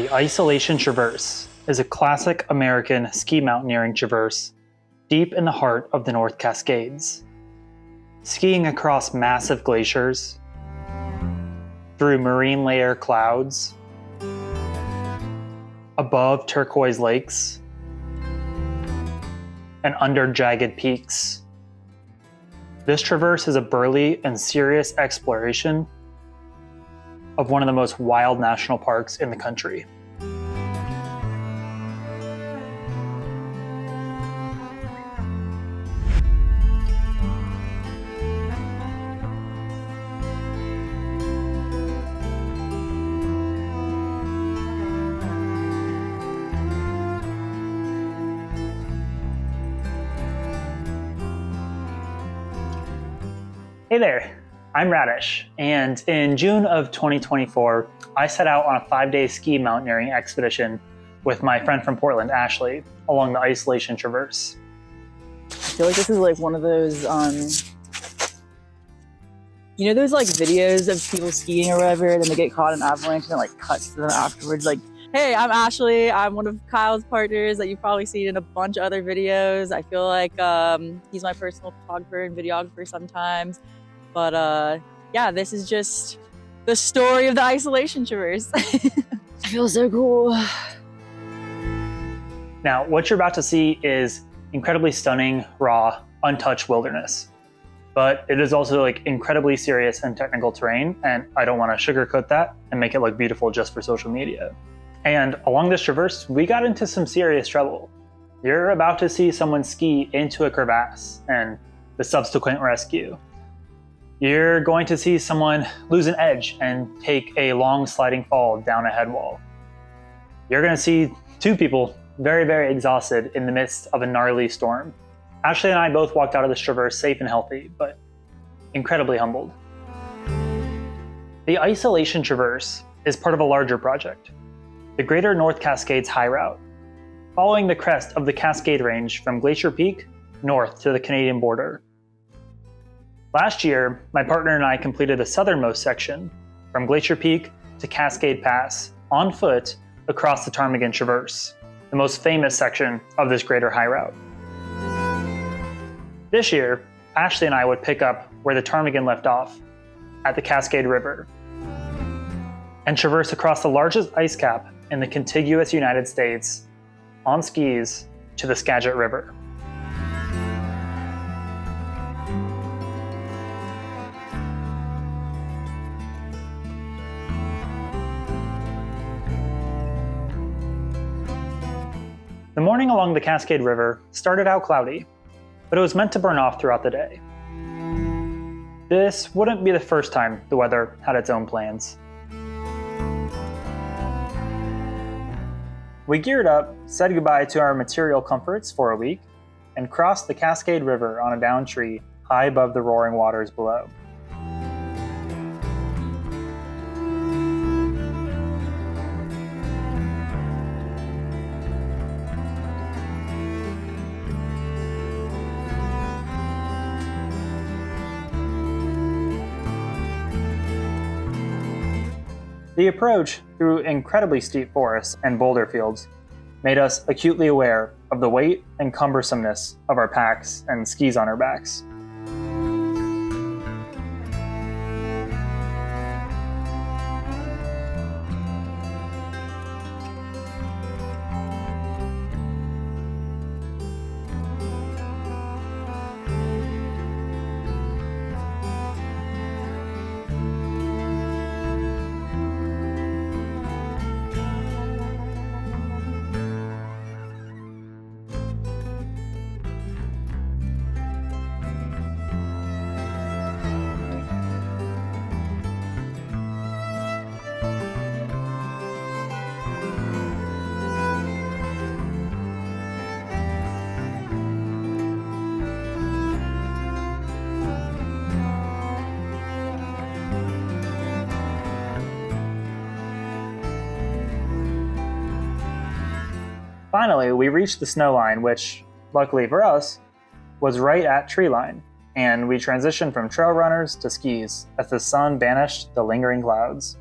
The Isolation Traverse is a classic American ski mountaineering traverse deep in the heart of the North Cascades. Skiing across massive glaciers, through marine layer clouds, above turquoise lakes, and under jagged peaks. This traverse is a burly and serious exploration of one of the most wild national parks in the country. Hey there, I'm Radish, and in June of 2024, I set out on a 5-day ski mountaineering expedition with my friend from Portland, Ashley, along the Isolation Traverse. I feel like this is like one of those, you know those like videos of people skiing or whatever, and then they get caught in an avalanche and it like cuts to them afterwards, like, hey, I'm Ashley, I'm one of Kyle's partners that you've probably seen in a bunch of other videos. I feel like he's my personal photographer and videographer sometimes. But yeah, this is just the story of the Isolation Traverse. It feels so cool. Now, what you're about to see is incredibly stunning, raw, untouched wilderness. But it is also like incredibly serious and technical terrain, and I don't want to sugarcoat that and make it look beautiful just for social media. And along this traverse, we got into some serious trouble. You're about to see someone ski into a crevasse and the subsequent rescue. You're going to see someone lose an edge and take a long sliding fall down a head wall. You're going to see two people very, very exhausted in the midst of a gnarly storm. Ashley and I both walked out of this traverse safe and healthy, but incredibly humbled. The Isolation Traverse is part of a larger project, the Greater North Cascades High Route, following the crest of the Cascade Range from Glacier Peak north to the Canadian border. Last year, my partner and I completed the southernmost section from Glacier Peak to Cascade Pass on foot across the Ptarmigan Traverse, the most famous section of this greater high route. This year, Ashley and I would pick up where the Ptarmigan left off at the Cascade River and traverse across the largest ice cap in the contiguous United States on skis to the Skagit River. The morning along the Cascade River started out cloudy, but it was meant to burn off throughout the day. This wouldn't be the first time the weather had its own plans. We geared up, said goodbye to our material comforts for a week, and crossed the Cascade River on a downed tree high above the roaring waters below. The approach through incredibly steep forests and boulder fields made us acutely aware of the weight and cumbersomeness of our packs and skis on our backs. Finally, we reached the snow line, which, luckily for us, was right at tree line, and we transitioned from trail runners to skis as the sun banished the lingering clouds.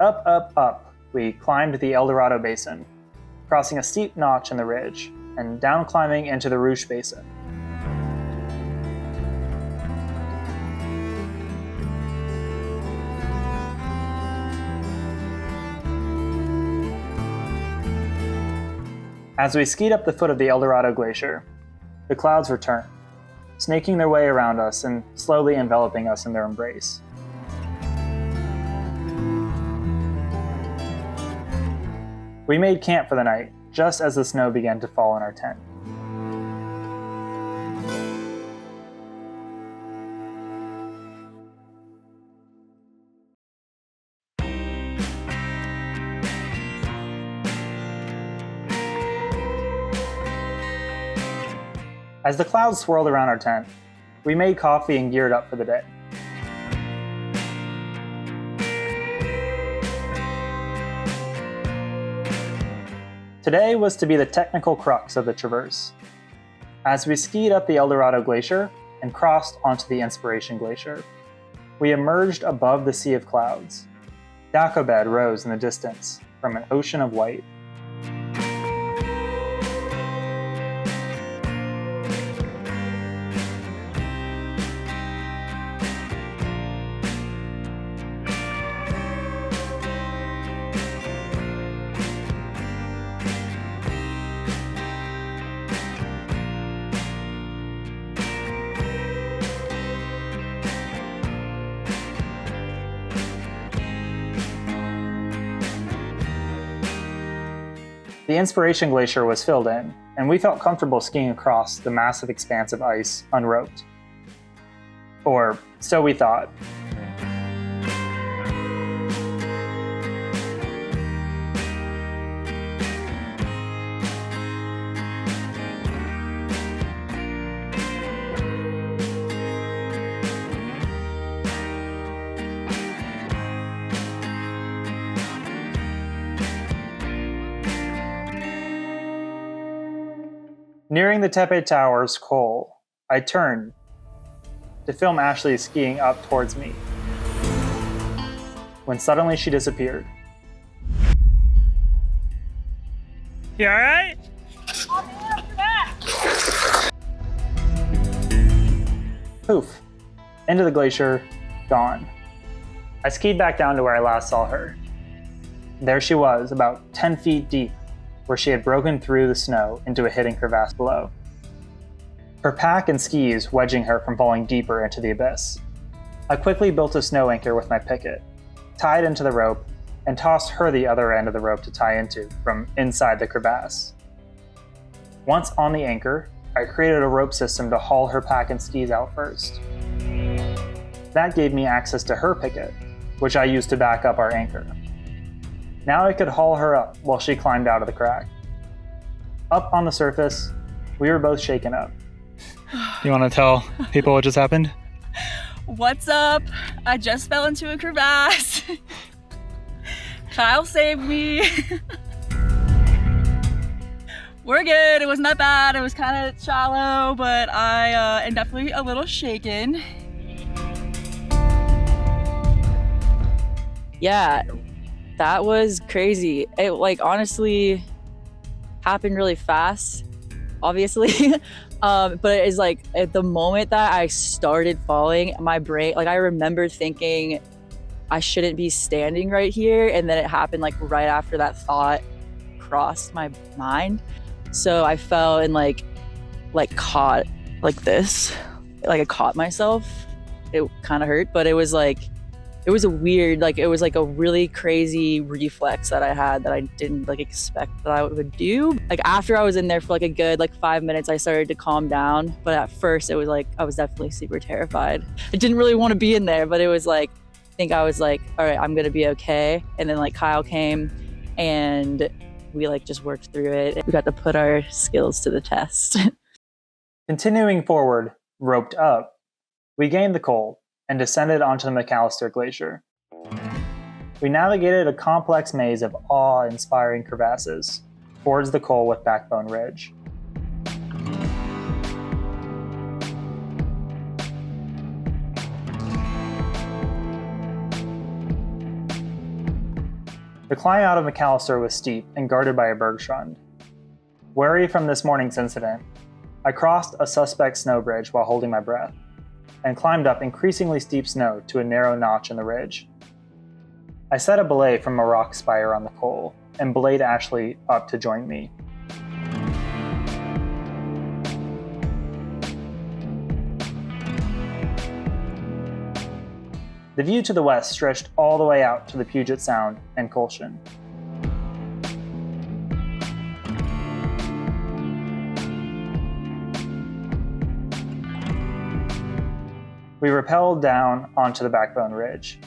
Up, up, up, we climbed the Eldorado Basin, crossing a steep notch in the ridge, and down climbing into the Rouge Basin. As we skied up the foot of the Eldorado Glacier, the clouds returned, snaking their way around us and slowly enveloping us in their embrace. We made camp for the night, just as the snow began to fall in our tent. As the clouds swirled around our tent, we made coffee and geared up for the day. Today was to be the technical crux of the traverse. As we skied up the Eldorado Glacier and crossed onto the Inspiration Glacier, we emerged above the sea of clouds. Dacobed rose in the distance from an ocean of white. The Inspiration Glacier was filled in, and we felt comfortable skiing across the massive expanse of ice unroped. Or so we thought. Nearing the Tepe Tower's col, I turned to film Ashley skiing up towards me, when suddenly she disappeared. You alright? Poof, into the glacier, gone. I skied back down to where I last saw her. There she was, about 10 feet deep, where she had broken through the snow into a hidden crevasse below. Her pack and skis wedging her from falling deeper into the abyss. I quickly built a snow anchor with my picket, tied into the rope, and tossed her the other end of the rope to tie into from inside the crevasse. Once on the anchor, I created a rope system to haul her pack and skis out first. That gave me access to her picket, which I used to back up our anchor. Now I could haul her up while she climbed out of the crack. Up on the surface, we were both shaken up. You want to tell people what just happened? What's up? I just fell into a crevasse. Kyle saved me. We're good. It wasn't that bad. It was kind of shallow, but I am definitely a little shaken. Yeah. That was crazy. It honestly happened really fast, obviously. But it's at the moment that I started falling, my brain, I remember thinking I shouldn't be standing right here. And then it happened right after that thought crossed my mind. So I fell and caught this, I caught myself. It kind of hurt, but it was it was a weird, it was a really crazy reflex that I had that I didn't expect that I would do. After I was in there for a good 5 minutes, I started to calm down. But at first it was I was definitely super terrified. I didn't really want to be in there, but it was I think I was all right, I'm gonna be okay. And then Kyle came and we just worked through it. We got to put our skills to the test. Continuing forward, roped up, we gained the col and descended onto the McAllister Glacier. We navigated a complex maze of awe-inspiring crevasses towards the col with Backbone Ridge. The climb out of McAllister was steep and guarded by a bergschrund. Wary from this morning's incident, I crossed a suspect snow bridge while holding my breath, and climbed up increasingly steep snow to a narrow notch in the ridge. I set a belay from a rock spire on the col, and belayed Ashley up to join me. The view to the west stretched all the way out to the Puget Sound and Colshan. We rappelled down onto the Backbone Ridge.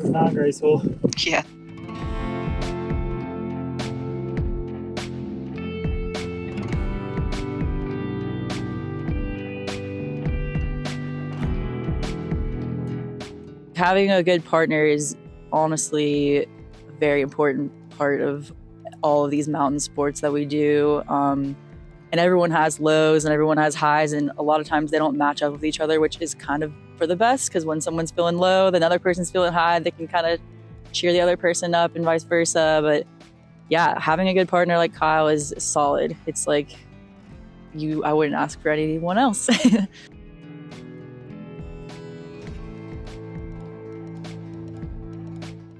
Not graceful. Yeah. Having a good partner is honestly a very important part of all of these mountain sports that we do. And everyone has lows and everyone has highs, and a lot of times they don't match up with each other, which is kind of for the best, because when someone's feeling low, the other person's feeling high, they can kind of cheer the other person up and vice versa. But yeah, having a good partner like Kyle is solid. It's like I wouldn't ask for anyone else.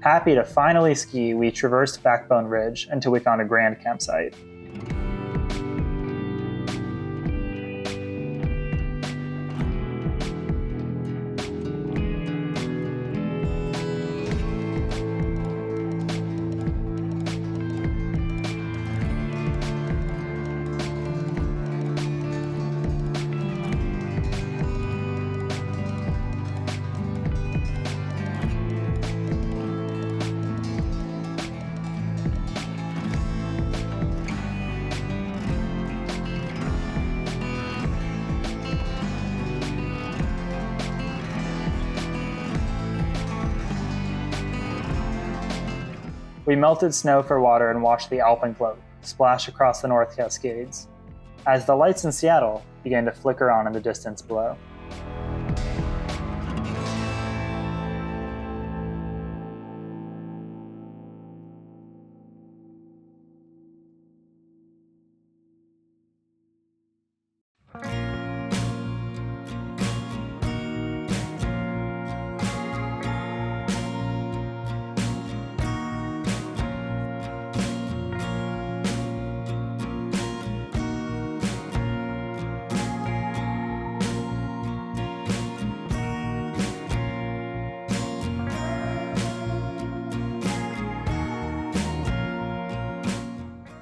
Happy to finally ski, we traversed Backbone Ridge until we found a grand campsite. We melted snow for water and watched the alpenglow splash across the North Cascades, as the lights in Seattle began to flicker on in the distance below.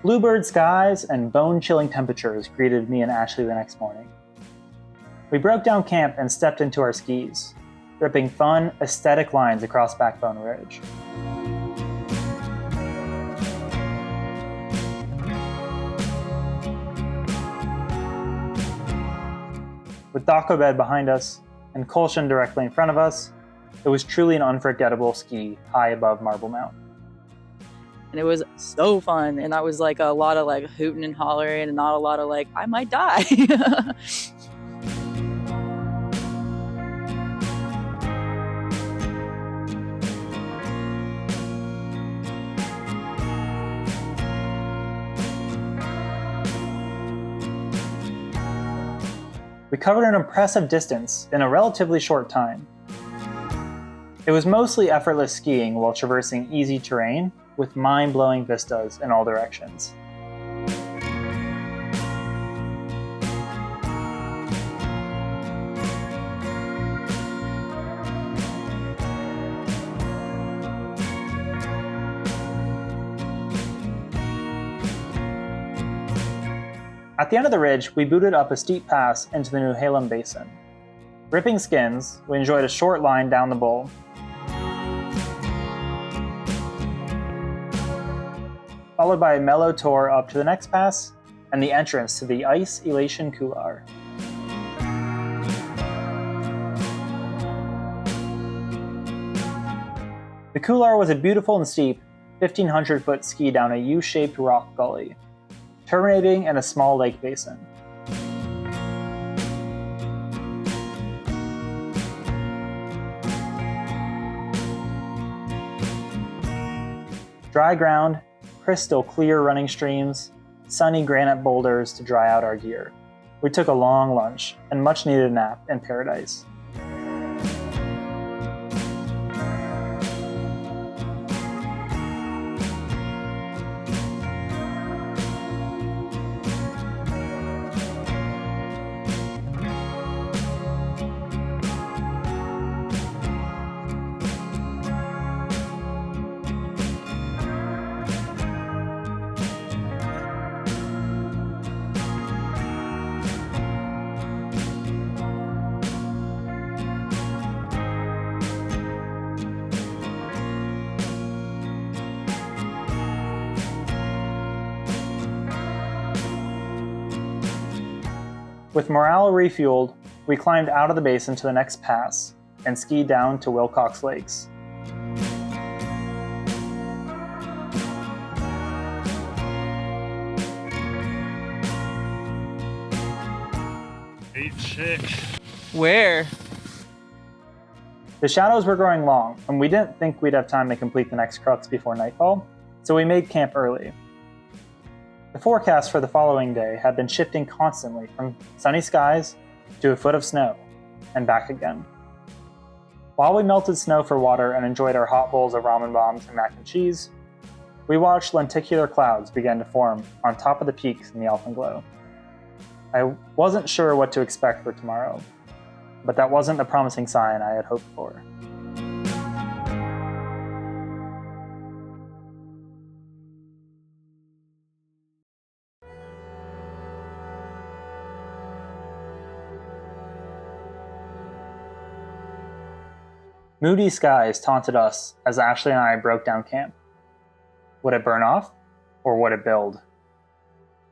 Bluebird skies and bone-chilling temperatures greeted me and Ashley the next morning. We broke down camp and stepped into our skis, ripping fun, aesthetic lines across Backbone Ridge. With Daco Bed behind us and Colshan directly in front of us, it was truly an unforgettable ski high above Marble Mount. And it was so fun. And that was like a lot of like hooting and hollering and not a lot of like, I might die. We covered an impressive distance in a relatively short time. It was mostly effortless skiing while traversing easy terrain with mind-blowing vistas in all directions. At the end of the ridge, we booted up a steep pass into the New Halem Basin. Ripping skins, we enjoyed a short line down the bowl. Followed by a mellow tour up to the next pass and the entrance to the Ice Elation Couloir. The couloir was a beautiful and steep 1,500-foot ski down a U-shaped rock gully, terminating in a small lake basin. dry ground, crystal clear running streams, sunny granite boulders to dry out our gear. We took a long lunch and much needed nap in paradise. With morale refueled, we climbed out of the basin to the next pass and skied down to Wilcox Lakes. Ate shit. Where? The shadows were growing long, and we didn't think we'd have time to complete the next crux before nightfall, so we made camp early. The forecast for the following day had been shifting constantly from sunny skies to a foot of snow, and back again. While we melted snow for water and enjoyed our hot bowls of ramen bombs and mac and cheese, we watched lenticular clouds begin to form on top of the peaks in the alpenglow. I wasn't sure what to expect for tomorrow, but that wasn't the promising sign I had hoped for. Moody skies taunted us as Ashley and I broke down camp. Would it burn off, or would it build?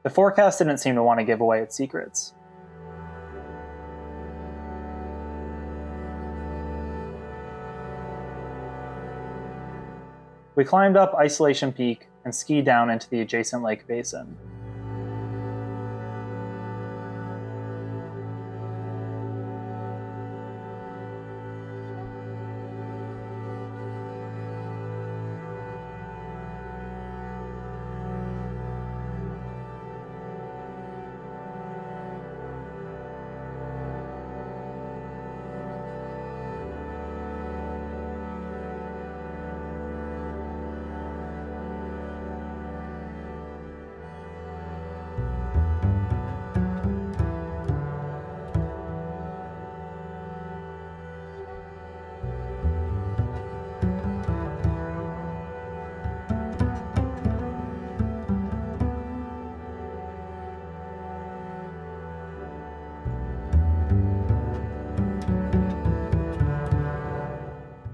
The forecast didn't seem to want to give away its secrets. We climbed up Isolation Peak and skied down into the adjacent lake basin.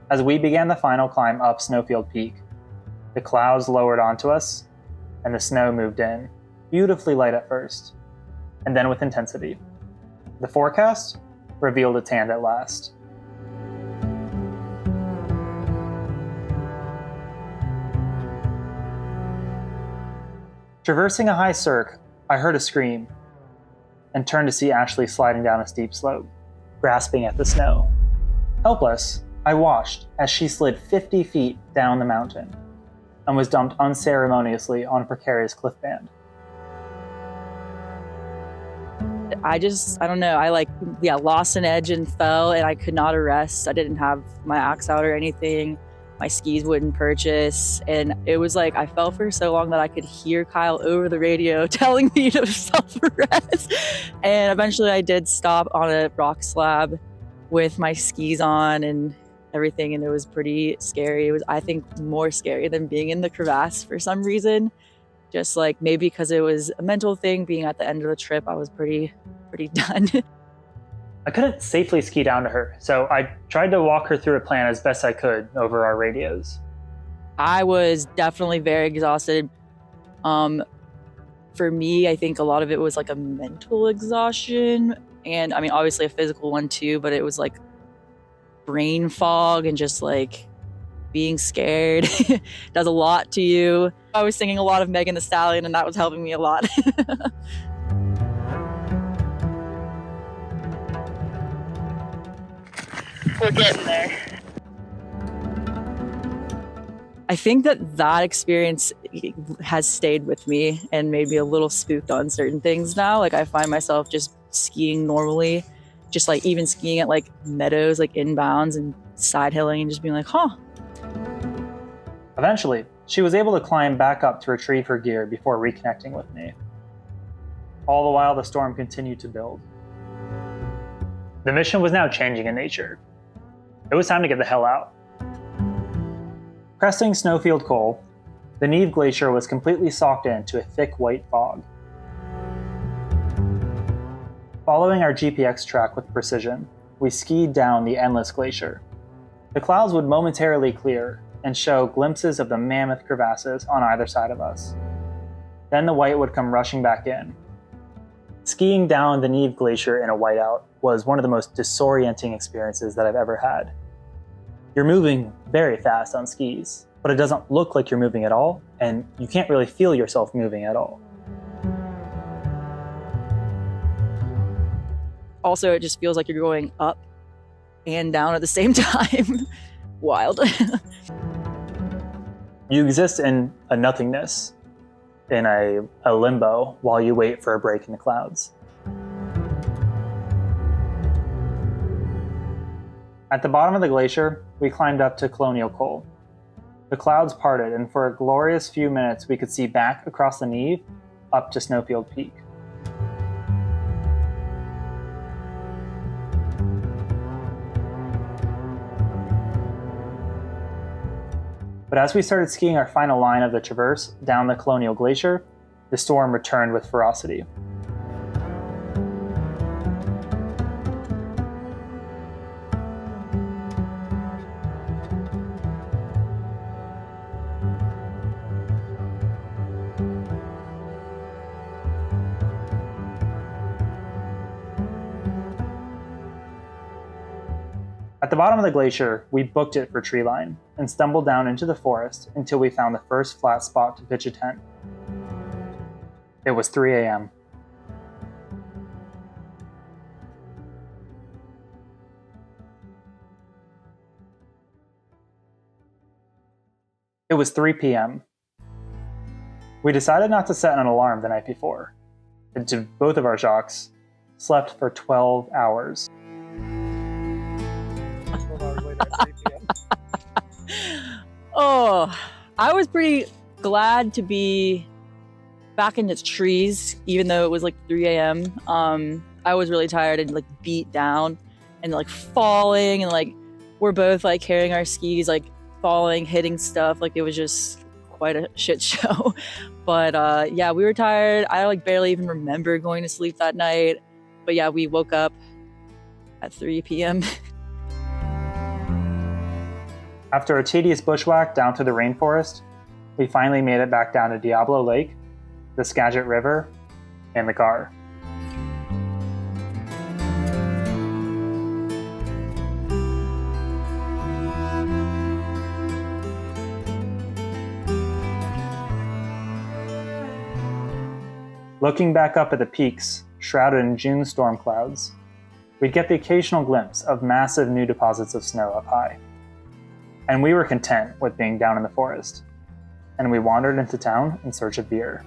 As we began the final climb up Snowfield Peak, the clouds lowered onto us, and the snow moved in, beautifully light at first, and then with intensity. The forecast revealed its hand at last. Traversing a high cirque, I heard a scream, and turned to see Ashley sliding down a steep slope, grasping at the snow. Helpless, I watched as she slid 50 feet down the mountain and was dumped unceremoniously on a precarious cliff band. I don't know. I lost an edge and fell, and I could not arrest. I didn't have my axe out or anything. My skis wouldn't purchase. And it was like I fell for so long that I could hear Kyle over the radio telling me to self-arrest. And eventually I did stop on a rock slab with my skis on and everything, and it was pretty scary. It was, I think, more scary than being in the crevasse for some reason. Just like maybe because it was a mental thing, being at the end of the trip, I was pretty done. I couldn't safely ski down to her, so I tried to walk her through a plan as best I could over our radios. I was definitely very exhausted. For me, I think a lot of it was like a mental exhaustion, and I mean, obviously a physical one too, but it was like brain fog and just like being scared does a lot to you. I was singing a lot of Megan Thee Stallion, and that was helping me a lot. We're getting there. I think that experience has stayed with me and made me a little spooked on certain things now. Like I find myself just skiing normally, just like even skiing at like meadows, like inbounds and side hilling and just being like, huh. Eventually, she was able to climb back up to retrieve her gear before reconnecting with me. All the while, the storm continued to build. The mission was now changing in nature. It was time to get the hell out. Cresting Snowfield Col, the Neve Glacier was completely socked into a thick white fog. Following our GPX track with precision, we skied down the endless glacier. The clouds would momentarily clear and show glimpses of the mammoth crevasses on either side of us. Then the white would come rushing back in. Skiing down the Neve Glacier in a whiteout was one of the most disorienting experiences that I've ever had. You're moving very fast on skis, but it doesn't look like you're moving at all, and you can't really feel yourself moving at all. Also, it just feels like you're going up and down at the same time. Wild. You exist in a nothingness, in a limbo, while you wait for a break in the clouds. At the bottom of the glacier, we climbed up to Colonial Col. The clouds parted, and for a glorious few minutes, we could see back across the Neve up to Snowfield Peak. But as we started skiing our final line of the traverse down the Colonial Glacier, the storm returned with ferocity. At the bottom of the glacier, we booked it for tree line and stumbled down into the forest until we found the first flat spot to pitch a tent. It was 3 a.m. It was 3 p.m. We decided not to set an alarm the night before, and to both of our shocks, slept for 12 hours. Oh, I was pretty glad to be back in the trees, even though it was like 3 a.m. I was really tired and like beat down and like falling, and like we're both like carrying our skis, like falling, hitting stuff. Like it was just quite a shit show. But yeah, we were tired. I like barely even remember going to sleep that night. But yeah, we woke up at 3 p.m. After a tedious bushwhack down through the rainforest, we finally made it back down to Diablo Lake, the Skagit River, and the car. Looking back up at the peaks, shrouded in June storm clouds, we'd get the occasional glimpse of massive new deposits of snow up high. And we were content with being down in the forest, and we wandered into town in search of beer.